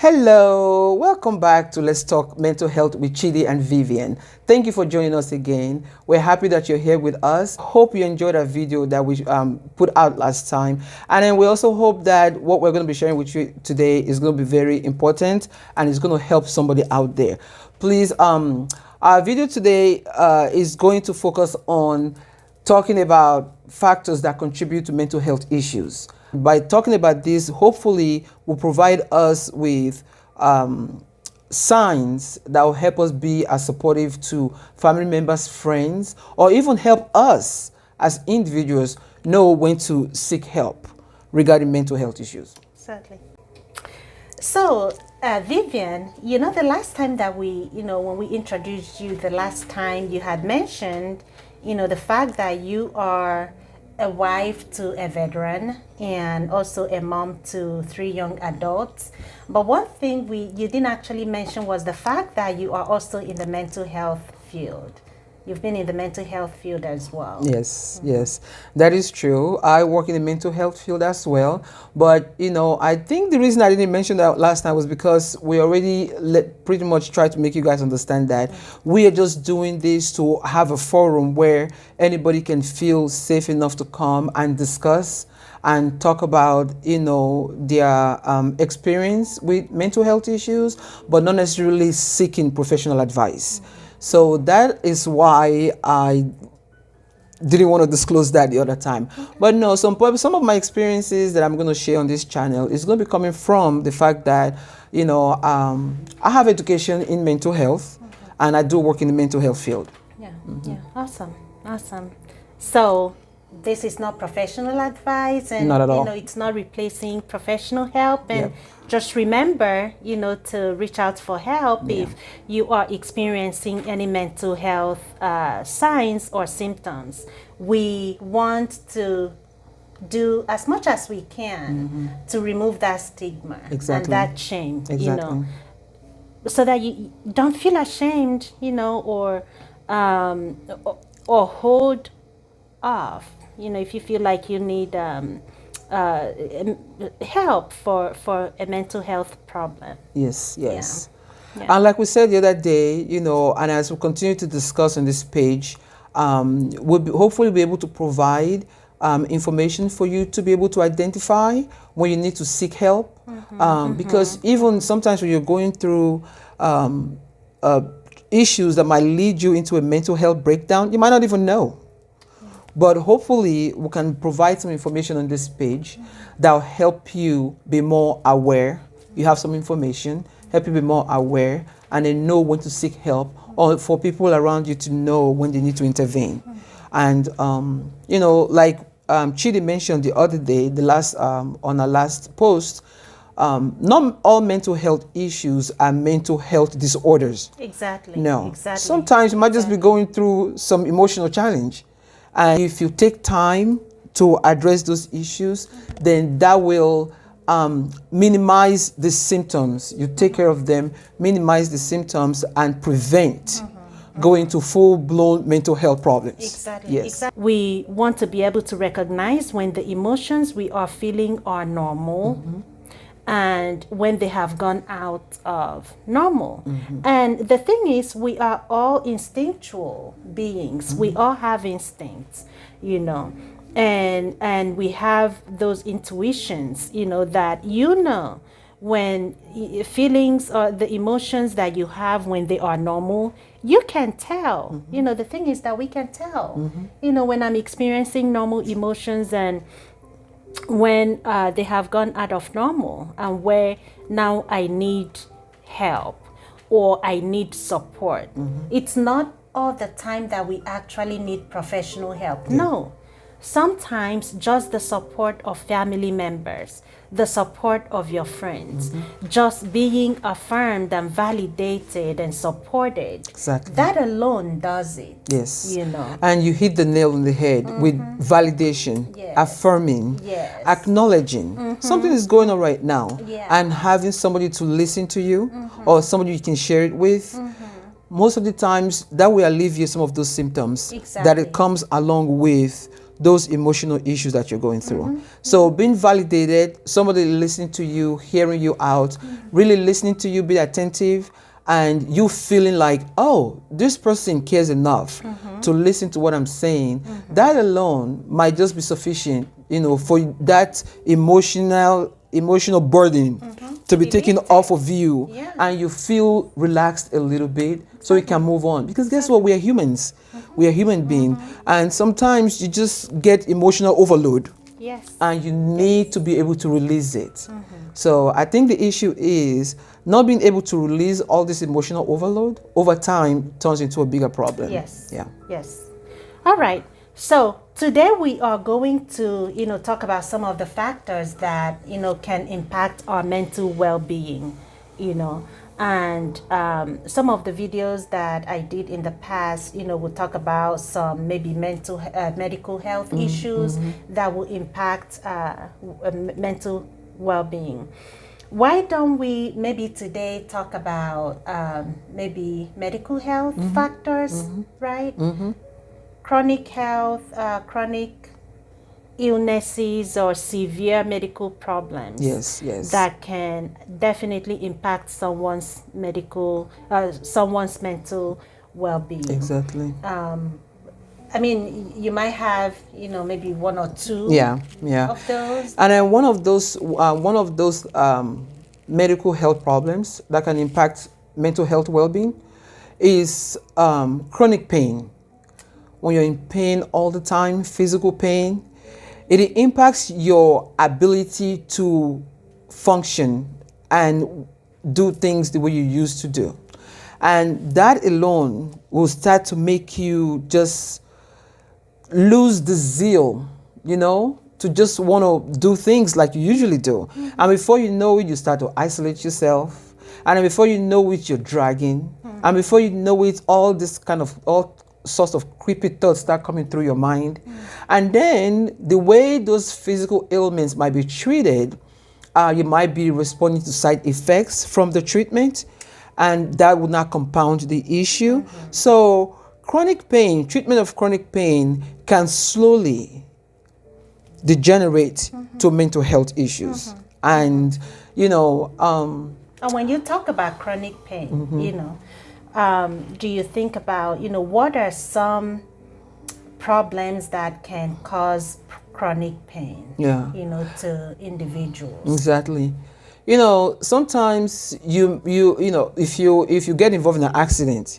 Hello, welcome back to Let's Talk Mental Health with Chidi and Vivian. Thank you for joining us again. We're happy that you're here with us. Hope you enjoyed our video that we put out last time. And then we also hope that what we're going to be sharing with you today is going to be very important and it's going to help somebody out there. Please, our video today is going to focus on talking about factors that contribute to mental health issues. By talking about this, hopefully will provide us with signs that will help us be as supportive to family members, friends, or even help us as individuals know when to seek help regarding mental health issues. Certainly. So, Vivian, the last time that when we introduced you the last time, you had mentioned, the fact that you are a wife to a veteran and also a mom to 3 young adults. But one thing you didn't actually mention was the fact that you are also in the mental health field. You've been in the mental health field as well. Yes, yes, that is true. I work in the mental health field as well. But, I think the reason I didn't mention that last time was because we already pretty much tried to make you guys understand that we are just doing this to have a forum where anybody can feel safe enough to come and discuss and talk about, their experience with mental health issues, but not necessarily seeking professional advice. So that is why I didn't want to disclose that the other time. But no, some of my experiences that I'm going to share on this channel is going to be coming from the fact that, I have education in mental health and I do work in the mental health field. Yeah, yeah, awesome. So this is not professional advice and not at all. It's not replacing professional help, and Yep. just remember to reach out for help if you are experiencing any mental health signs or symptoms. We want to do as much as we can to remove that stigma and that shame, so that you don't feel ashamed, or hold off, if you feel like you need help for a mental health problem. Yes. Yeah. And like we said the other day, and as we continue to discuss on this page, we'll hopefully be able to provide information for you to be able to identify when you need to seek help. Because even sometimes when you're going through issues that might lead you into a mental health breakdown, you might not even know. But hopefully we can provide some information on this page that will help you be more aware. You have some information, help you be more aware, and then know when to seek help, or for people around you to know when they need to intervene. And, like Chidi mentioned the other day, on our last post, not all mental health issues are mental health disorders. Exactly. No. Exactly. Sometimes you might just be going through some emotional challenge. And if you take time to address those issues, then that will minimize the symptoms. You take care of them, minimize the symptoms, and prevent going to full-blown mental health problems. Exactly. Yes. Exactly. We want to be able to recognize when the emotions we are feeling are normal and when they have gone out of normal. And the thing is, we are all instinctual beings. We all have instincts, and we have those intuitions, that when feelings or the emotions that you have when they are normal, you can tell. The thing is that we can tell. When I'm experiencing normal emotions and when they have gone out of normal, and where now I need help or I need support. It's not all the time that we actually need professional help. No. Sometimes just the support of family members, the support of your friends, just being affirmed and validated and supported. Exactly. That alone does it. Yes. And you hit the nail on the head with validation, affirming, acknowledging something is going on right now, and having somebody to listen to you or somebody you can share it with. Most of the times that will alleviate some of those symptoms that it comes along with those emotional issues that you're going through. So being validated, somebody listening to you, hearing you out, really listening to you, be attentive, and you feeling like, oh, this person cares enough to listen to what I'm saying, that alone might just be sufficient, for that emotional burden to be taken off of you, and you feel relaxed a little bit, so you can move on. Because guess what? We are humans. We are human beings, and sometimes you just get emotional overload. Yes. And you need to be able to release it. So I think the issue is not being able to release all this emotional overload over time turns into a bigger problem. Yes. Yeah. Yes. All right. So today we are going to, talk about some of the factors that, can impact our mental well-being, and some of the videos that I did in the past, we'll talk about some maybe medical health issues that will impact mental well-being. Why don't we maybe today talk about maybe medical health factors, right? Chronic health, chronic illnesses or severe medical problems. Yes, yes. That can definitely impact someone's mental well-being. Exactly. I mean, you might have, maybe one or two of those. And then one of those medical health problems that can impact mental health well-being is chronic pain. When you're in pain all the time, physical pain, it impacts your ability to function and do things the way you used to do. And that alone will start to make you just lose the zeal, to just want to do things like you usually do. And before you know it, you start to isolate yourself. And then before you know it, you're dragging. And before you know it, all sorts of creepy thoughts start coming through your mind. And then the way those physical ailments might be treated, you might be responding to side effects from the treatment, and that would not compound the issue. So treatment of chronic pain can slowly degenerate to mental health issues. And, and when you talk about chronic pain, do you think about, what are some problems that can cause chronic pain, to individuals? Exactly. Sometimes if you get involved in an accident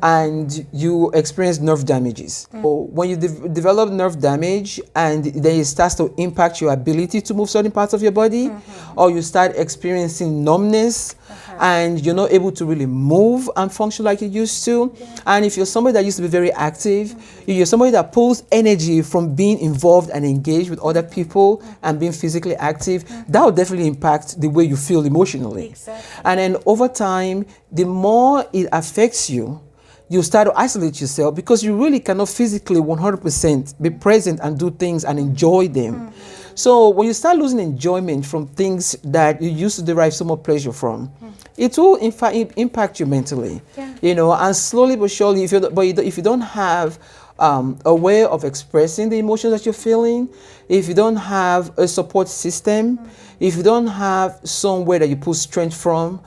and you experience nerve damages. So when you develop nerve damage and then it starts to impact your ability to move certain parts of your body, or you start experiencing numbness, and you're not able to really move and function like you used to. And if you're somebody that used to be very active, if you're somebody that pulls energy from being involved and engaged with other people and being physically active, that will definitely impact the way you feel emotionally. Exactly. And then over time, the more it affects you, you start to isolate yourself because you really cannot physically 100% be present and do things and enjoy them. So when you start losing enjoyment from things that you used to derive so much pleasure from, it will in fact impact you mentally. And slowly but surely, if you don't have a way of expressing the emotions that you're feeling, if you don't have a support system, if you don't have somewhere that you pull strength from,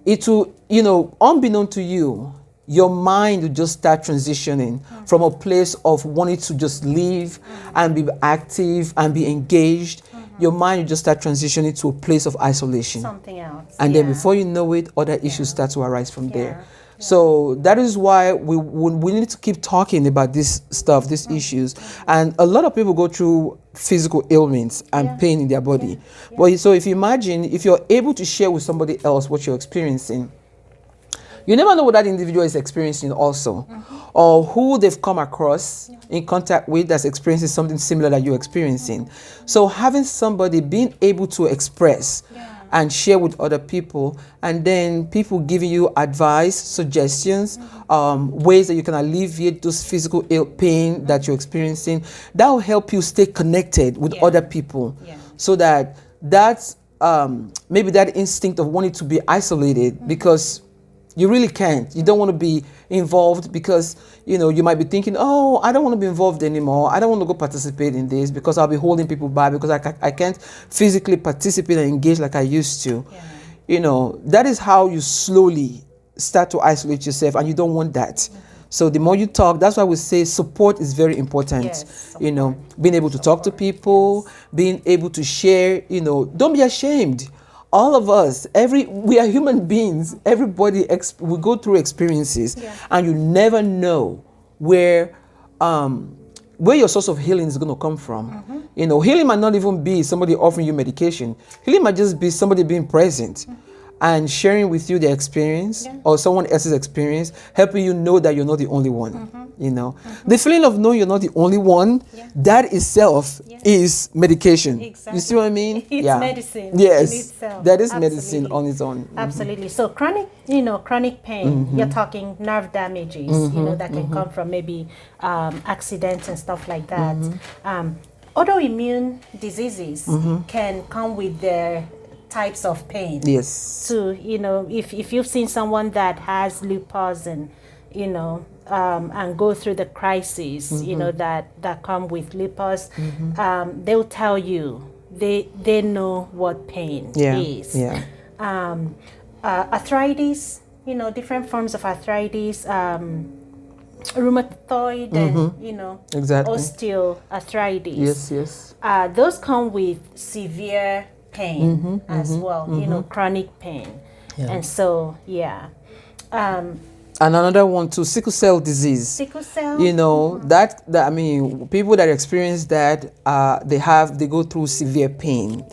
it will, unbeknown to you, your mind will just start transitioning from a place of wanting to just live and be active and be engaged. Your mind will just start transitioning to a place of isolation. Something else. And then before you know it, other issues start to arise from there. So that is why we need to keep talking about this stuff, these issues. And a lot of people go through physical ailments and pain in their body. But so if you imagine, if you're able to share with somebody else what you're experiencing, you never know what that individual is experiencing also, or who they've come across in contact with that's experiencing something similar that you're experiencing. So having somebody being able to express and share with other people, and then people giving you advice, suggestions, ways that you can alleviate those physical pain that you're experiencing, that will help you stay connected with other people, so that's maybe that instinct of wanting to be isolated because You really can't. You don't want to be involved because, you might be thinking, oh, I don't want to be involved anymore. I don't want to go participate in this because I'll be holding people back because I can't physically participate and engage like I used to. Yeah. That is how you slowly start to isolate yourself, and you don't want that. So the more you talk, that's why we say support is very important. Yes, Being able to talk to people, being able to share, don't be ashamed. All of us, we are human beings. Everybody, we go through experiences, and you never know where your source of healing is going to come from. Healing might not even be somebody offering you medication. Healing might just be somebody being present and sharing with you their experience or someone else's experience, helping you know that you're not the only one. The feeling of knowing you're not the only one, that itself is medication. Exactly. You see what I mean? It's medicine. Yes, in itself. that is Absolutely. medicine on its own. Absolutely. So chronic pain, you're talking nerve damages, that can come from maybe accidents and stuff like that. Autoimmune diseases can come with their types of pain. Yes. So, if you've seen someone that has lupus and, and go through the crises, that come with lupus, they'll tell you they know what pain is. Yeah. Arthritis, different forms of arthritis, rheumatoid and, Exactly. osteoarthritis. Yes. Those come with severe pain as well, chronic pain. And so, And another one too, sickle cell disease. Sickle cell? That I mean, people that experience that, they go through severe pain.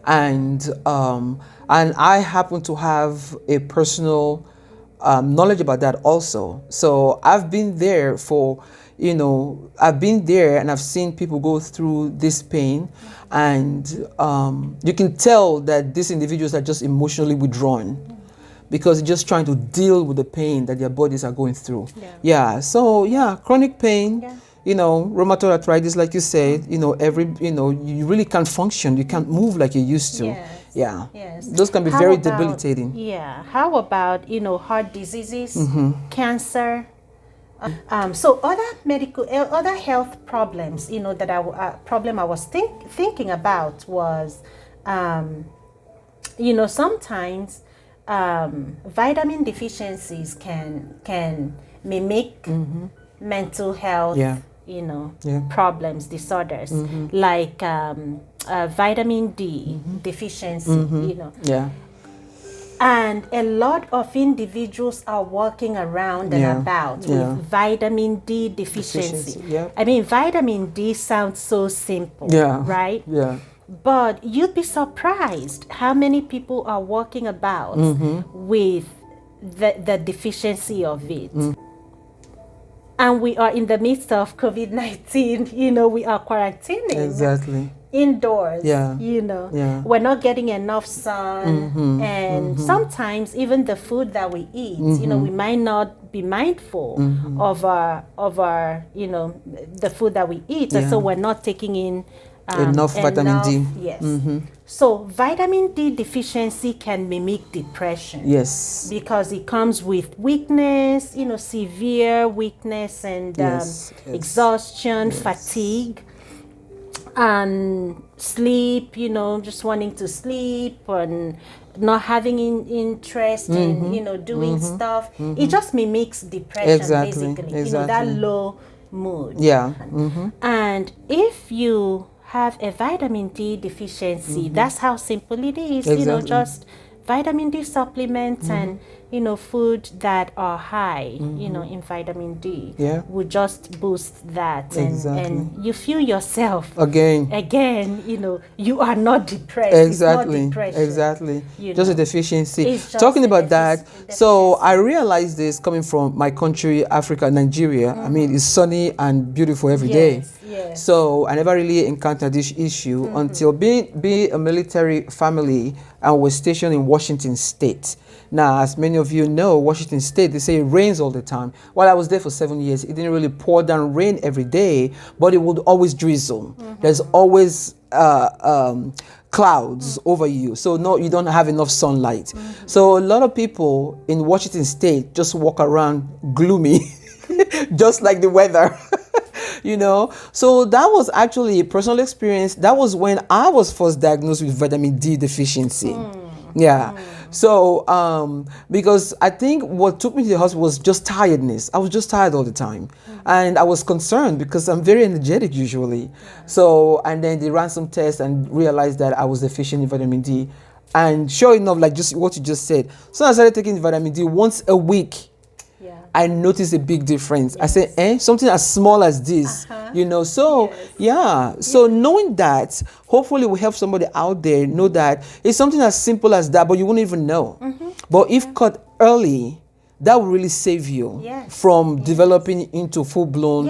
And I happen to have a personal knowledge about that also. So I've been there and I've seen people go through this pain, and you can tell that these individuals are just emotionally withdrawn because they're just trying to deal with the pain that their bodies are going through. So chronic pain, rheumatoid arthritis, like you said, you really can't function, you can't move like you used to. Yes. Those can be very debilitating. How about heart diseases, cancer? So other health problems, that I was thinking about was, sometimes vitamin deficiencies can mimic mental health, problems, disorders, like vitamin D deficiency, And a lot of individuals are walking around and about with vitamin D deficiency. I mean, vitamin D sounds so simple, right? But you'd be surprised how many people are walking about with the deficiency of it. And we are in the midst of COVID-19, we are quarantining. Exactly. Indoors, we're not getting enough sun, and sometimes even the food that we eat, we might not be mindful of our the food that we eat, and so we're not taking in enough vitamin D. Yes. So vitamin D deficiency can mimic depression. Yes. Because it comes with weakness, severe weakness and exhaustion, fatigue. And sleep, just wanting to sleep and not having interest in, doing stuff. It just mimics depression, basically. That low mood. And if you have a vitamin D deficiency, that's how simple it is. Just vitamin D supplements and food that are high in vitamin D would just boost that, and you feel yourself again you are not depressed. Exactly. It's not depression, Just a deficiency. Talking about that, so I realized this coming from my country, Africa, Nigeria. I mean, it's sunny and beautiful every day. So I never really encountered this issue until being a military family and was stationed in Washington State. Now, as many of you know, Washington State, they say it rains all the time. While I was there for 7 years, it didn't really pour down rain every day, but it would always drizzle. There's always clouds over you, so no, you don't have enough sunlight. So a lot of people in Washington State just walk around gloomy, just like the weather. So that was actually a personal experience. That was when I was first diagnosed with vitamin D deficiency. Yeah. So because I think what took me to the hospital was just tiredness. I was just tired all the time, and I was concerned because I'm very energetic usually. So, and then they ran some tests and realized that I was deficient in vitamin D. And sure enough, like just what you just said, so I started taking vitamin D once a week. I noticed a big difference. I said, something as small as this, So, So knowing that, hopefully we help somebody out there know that it's something as simple as that, but you won't even know. But if caught early, that will really save you from developing into full-blown,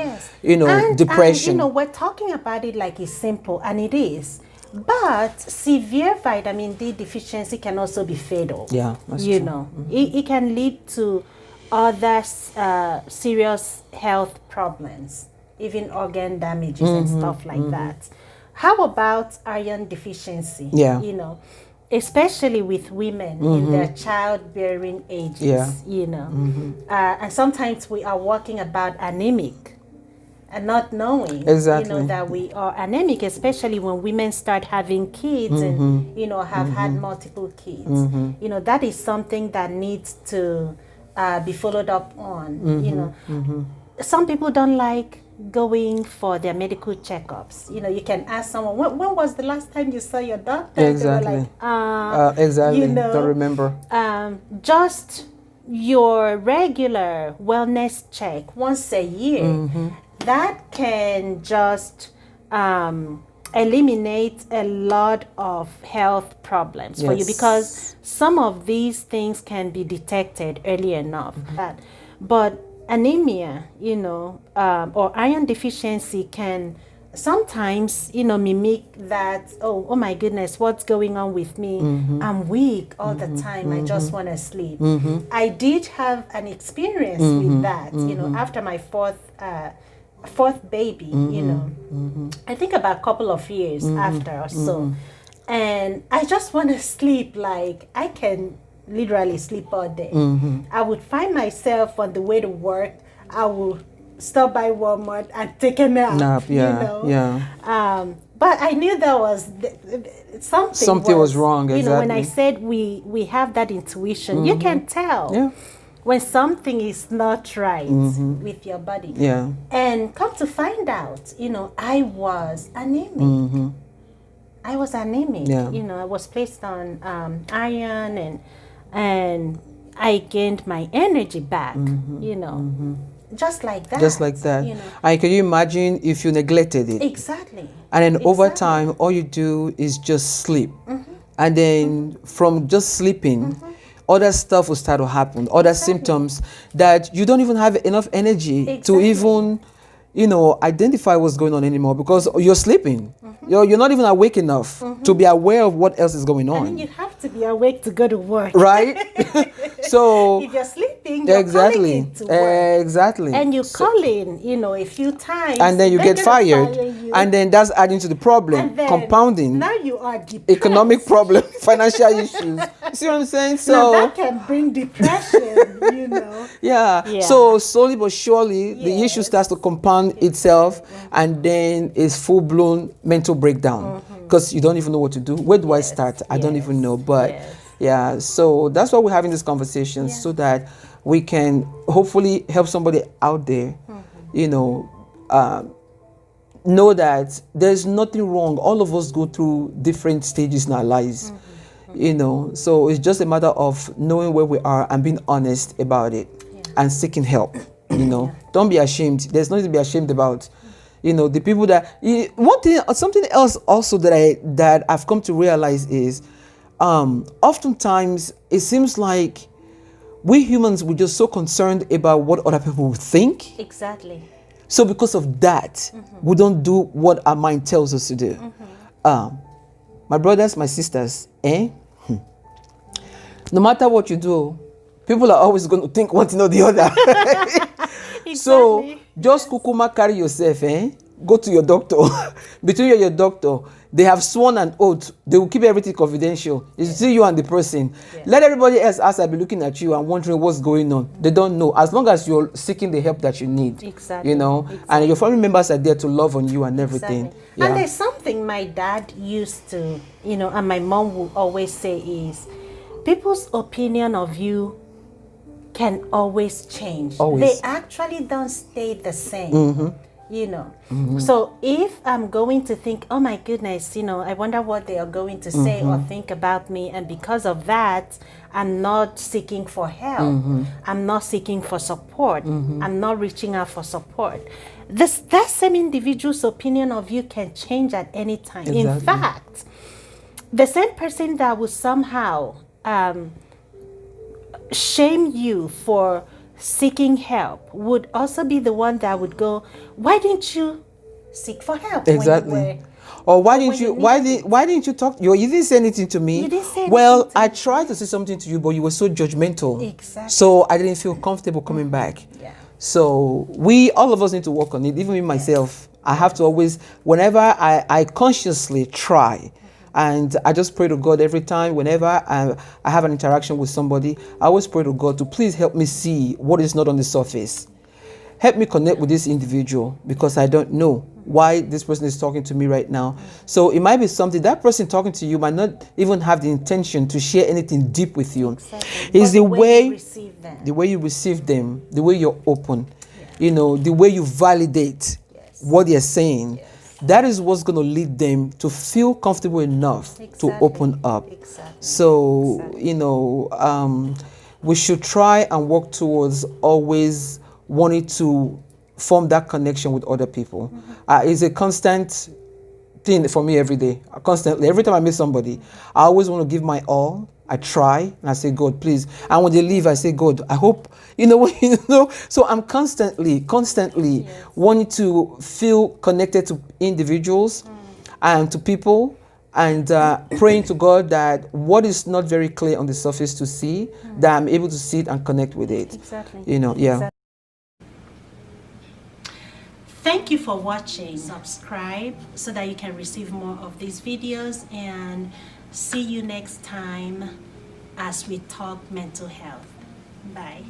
depression. And, we're talking about it like it's simple, and it is. But severe vitamin D deficiency can also be fatal. Yeah, that's true. It can lead to other serious health problems, even organ damages and stuff like that. How about iron deficiency? Yeah. Especially with women in their childbearing ages, and sometimes we are walking about anemic and not knowing, that we are anemic, especially when women start having kids and, have had multiple kids. That is something that needs to be followed up on. Some people don't like going for their medical checkups. You can ask someone, when was the last time you saw your doctor? Exactly. Exactly. Don't remember. Just your regular wellness check once a year, that can just eliminate a lot of health problems for you, because some of these things can be detected early enough. But anemia, or iron deficiency can sometimes, mimic that, oh my goodness, what's going on with me? I'm weak all the time. I just want to sleep. I did have an experience with that, after my fourth baby, I think about a couple of years after or so. And I just want to sleep. Like, I can literally sleep all day. I would find myself on the way to work, I would stop by Walmart and take a nap. But I knew there was something was wrong. When I said we have that intuition, you can tell when something is not right with your body. And come to find out, I was anemic. I was anemic. I was placed on iron, and I gained my energy back. Just like that. Just like that. And can you imagine if you neglected it? Exactly. And then over time, all you do is just sleep. And then from just sleeping, other stuff will start to happen, other symptoms that you don't even have enough energy to even, identify what's going on anymore, because you're sleeping. You're not even awake enough to be aware of what else is going on. I mean, you have to be awake to go to work. Right? So if you're sleeping, you're calling in to work. Exactly. And you call in, a few times. And then you get fired. And then that's adding to the problem, compounding. Now you are depressed. Economic problem, financial issues. See what I'm saying? So now that can bring depression, Yeah. So slowly but surely, the issue starts to compound itself, and then it's full-blown mental breakdown, because you don't even know what to do. Where do I start? I don't even know. But so that's why we're having this conversation, so that we can hopefully help somebody out there, know that there's nothing wrong. All of us go through different stages in our lives, so it's just a matter of knowing where we are and being honest about it and seeking help. Don't be ashamed. There's nothing to be ashamed about. The people that one thing, something else also that I've come to realize is, oftentimes it seems like we humans, we're just so concerned about what other people would think. Exactly. So because of that, we don't do what our mind tells us to do. My brothers, my sisters, no matter what you do, people are always going to think one thing or the other. Exactly. So just kukuma carry yourself, go to your doctor. Between you and your doctor, they have sworn an oath, they will keep everything confidential. It's still you and the person. Yeah. Let everybody else outside be looking at you and wondering what's going on. They don't know. As long as you're seeking the help that you need, Exactly. you know, Exactly. and your family members are there to love on you and everything. Exactly. Yeah. And there's something my dad used to, you know, and my mom would always say is, people's opinion of you can always change. Always. They actually don't stay the same. You know, so if I'm going to think, oh my goodness, you know, I wonder what they are going to say or think about me, and because of that, I'm not seeking for help, I'm not seeking for support, I'm not reaching out for support. That same individual's opinion of you can change at any time. Exactly. In fact, the same person that will somehow shame you for seeking help would also be the one that would go, why didn't you seek for help? Exactly. Or why didn't you talk? You didn't say anything to me. You didn't say well, anything to I me. tried to say something to you, but you were so judgmental. Exactly. So I didn't feel comfortable coming back. Yeah. So all of us need to work on it. Even me myself, I have to always, whenever I consciously try, and I just pray to God every time, whenever I have an interaction with somebody, I always pray to God to please help me see what is not on the surface. Help me connect with this individual, because I don't know why this person is talking to me right now. So it might be something, that person talking to you might not even have the intention to share anything deep with you. Exactly. It's But the way you receive them. the way you receive them, the way you're open, you know, the way you validate what they're saying. That is what's going to lead them to feel comfortable enough to open up. Exactly. So, you know, we should try and work towards always wanting to form that connection with other people. It's a constant thing for me every day, constantly. Every time I meet somebody, I always want to give my all. I try and I say, God, please. And when they leave, I say, God, I hope, you know, So I'm constantly wanting to feel connected to individuals and to people, and praying to God that what is not very clear on the surface to see, that I'm able to see it and connect with it. Exactly. You know, yeah. Exactly. Thank you for watching. Subscribe so that you can receive more of these videos, and see you next time as we talk mental health. Bye.